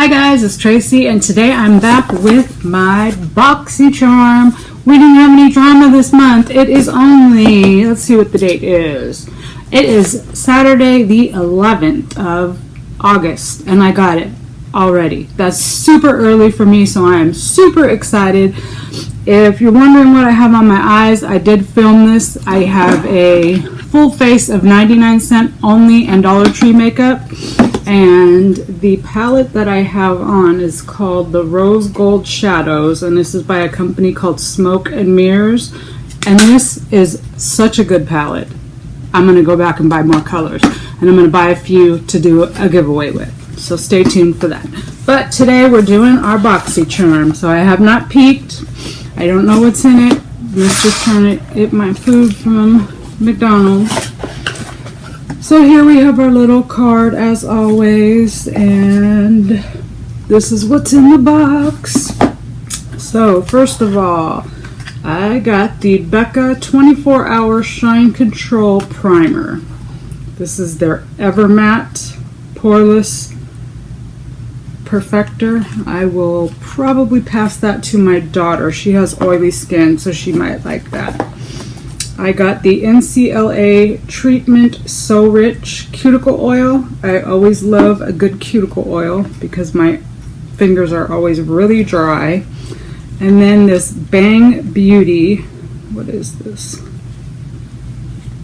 Hi guys, it's Tracy, and today I'm back with my Boxycharm. We didn't have any drama this month. It is only, let's see what the date is. It is Saturday the 11th of August, and I got it already. That's super early for me, so I am super excited. If you're wondering what I have on my eyes, I did film this. I have a full face of 99-cent only and Dollar Tree makeup. And the palette that I have on is called the Rose Gold Shadows, and this is by a company called Smoke and Mirrors. And this is such a good palette. I'm going to go back and buy more colors, and I'm going to buy a few to do a giveaway with. So stay tuned for that. But today we're doing our Boxycharm. So I have not peeked. I don't know what's in it. Let's just trying to eat my food from McDonald's. So here we have our little card as always, and this is what's in the box. So first of all, I got the Becca 24-Hour Shine Control Primer. This is their Ever Matte Poreless Perfector. I will probably pass that to my daughter. She has oily skin, so she might like that. I got the NCLA Treatment So Rich Cuticle Oil. I always love a good cuticle oil because my fingers are always really dry. And then this Bang Beauty. What is this?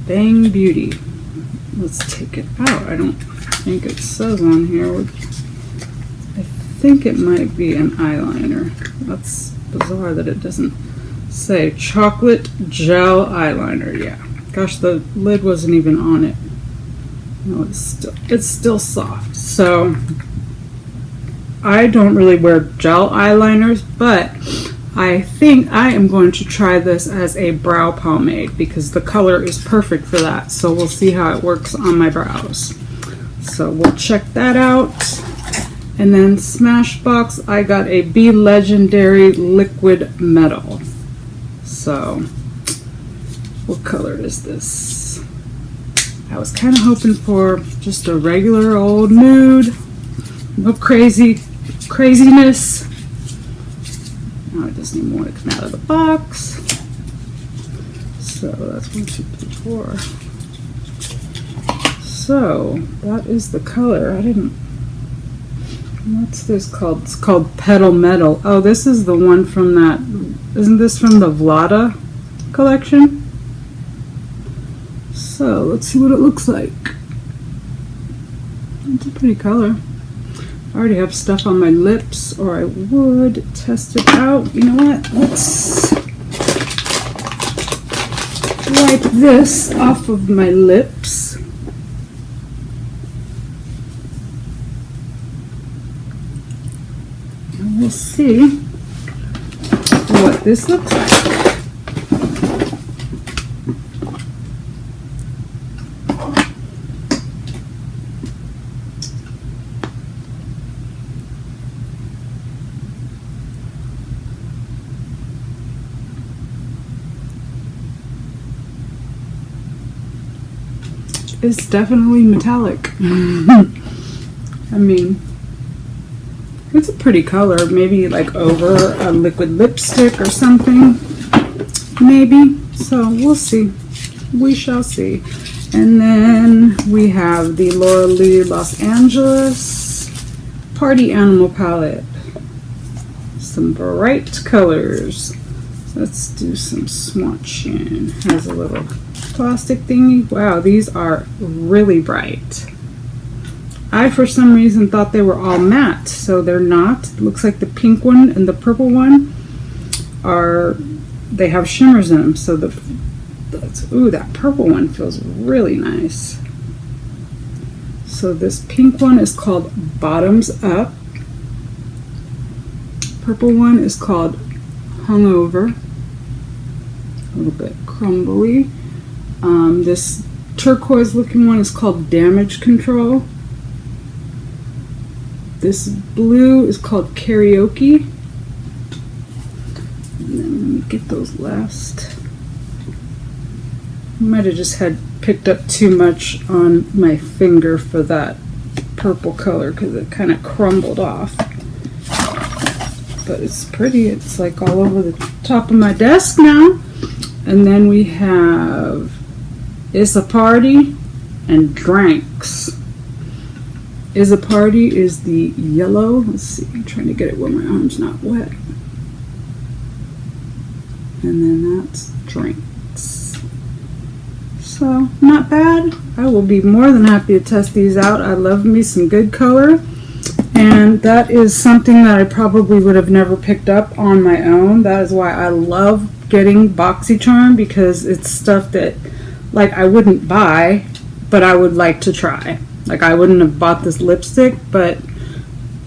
Bang Beauty. Let's take it out. I don't think it says on here. I think it might be an eyeliner. That's bizarre that it doesn't say chocolate gel eyeliner. Yeah, gosh, the lid wasn't even on it. No, it's still soft. So I don't really wear gel eyeliners, but I think I am going to try this as a brow pomade because the color is perfect for that. So we'll see how it works on my brows. So we'll check that out. And then Smashbox, I got a Be Legendary Liquid Metal. So, what color is this? I was kind of hoping for just a regular old nude. No craziness. Now I just need more to come out of the box. So, that's 1, 2, 3, 4. So, that is the color. What's this called? It's called Petal Metal. Oh, this is the one from that. Isn't this from the Vlada collection? So let's see what it looks like. It's a pretty color. I already have stuff on my lips, or I would test it out. You know what? Let's wipe this off of my lips. And we'll see what this looks like. It's definitely metallic. I mean, it's a pretty color, maybe like over a liquid lipstick or something, maybe. So we'll see. We shall see. And then we have the Laura Lee Los Angeles Party Animal Palette. Some bright colors. Let's do some swatching. Has a little plastic thingy. Wow, these are really bright. I, for some reason, thought they were all matte, so they're not. It looks like the pink one and the purple one they have shimmers in them, so ooh, that purple one feels really nice. So this pink one is called Bottoms Up. Purple one is called Hungover. A little bit crumbly. This turquoise looking one is called Damage Control. This blue is called Karaoke. And then let me get those last. I might have just picked up too much on my finger for that purple color because it kind of crumbled off. But it's pretty. It's like all over the top of my desk now. And then we have It's a Party and Drinks. Is a Party is the yellow. Let's see. I'm trying to get it where my arm's not wet. And then that's Drinks. So, not bad. I will be more than happy to test these out. I love me some good color. And that is something that I probably would have never picked up on my own. That is why I love getting Boxycharm, because it's stuff that, like, I wouldn't buy, but I would like to try. Like, I wouldn't have bought this lipstick, but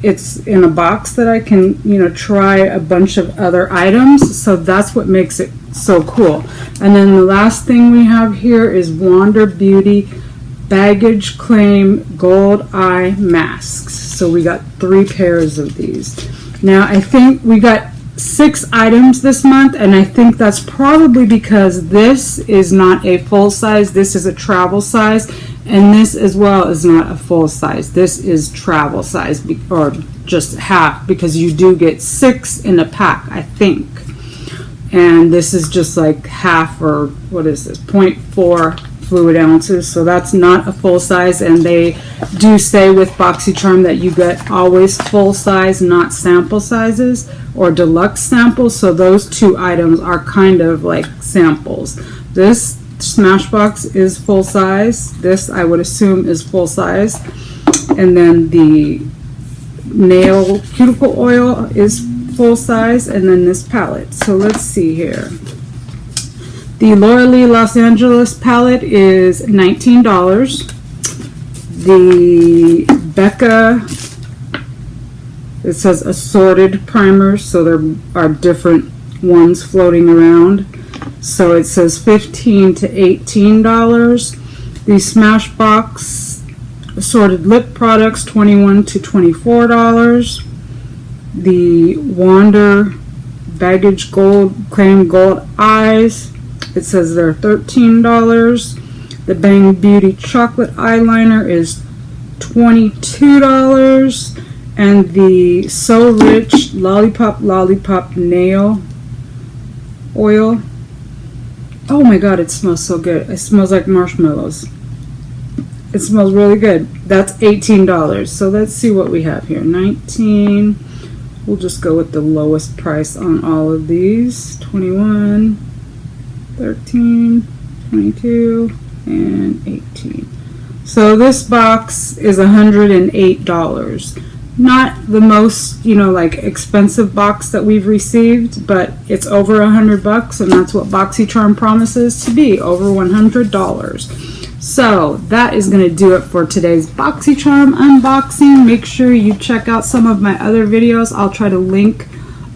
it's in a box that I can, you know, try a bunch of other items. So that's what makes it so cool. And then the last thing we have here is Wander Beauty Baggage Claim Gold Eye Masks. So we got 3 pairs of these. Now I think we got 6 items this month, and I think that's probably because this is not a full size. This is a travel size, and this as well is not a full size. This is travel size, or just half, because you do get 6 in a pack, I think. And this is just like half, or what is this, 0.4 fluid ounces. So that's not a full size, and they do say with Boxycharm that you get always full size, not sample sizes or deluxe samples. So those 2 items are kind of like samples. This Smashbox is full size. This I would assume is full size. And then the nail cuticle oil is full size, and then this palette. So let's see here. The Laura Lee Los Angeles palette is $19. The Becca, it says assorted primers, so there are different ones floating around. So it says $15 to $18. The Smashbox assorted lip products, $21 to $24. The Wander Baggage Gold Claim Gold Eyes, it says they're $13. The Bang Beauty Chocolate Eyeliner is $22. And the So Rich Lollipop Nail Oil. Oh my god, it smells so good. It smells like marshmallows. It smells really good. That's $18. So let's see what we have here. $19. We'll just go with the lowest price on all of these. $21, $13, $22, and $18. So this box is $108. Not the most, you know, like expensive box that we've received, but it's over $100, and that's what Boxycharm promises to be, over $100. So that is going to do it for today's Boxycharm unboxing. Make sure you check out some of my other videos. I'll try to link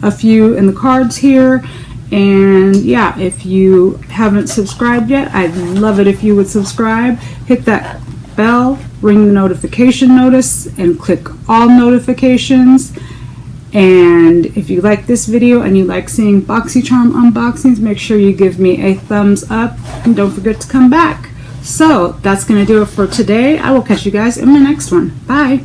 a few in the cards here. And yeah, if you haven't subscribed yet, I'd love it if you would subscribe. Hit that bell, ring the notification notice, and click all notifications. And if you like this video and you like seeing Boxycharm unboxings, make sure you give me a thumbs up, and don't forget to come back. So that's going to do it for today. I will catch you guys in my next one. Bye.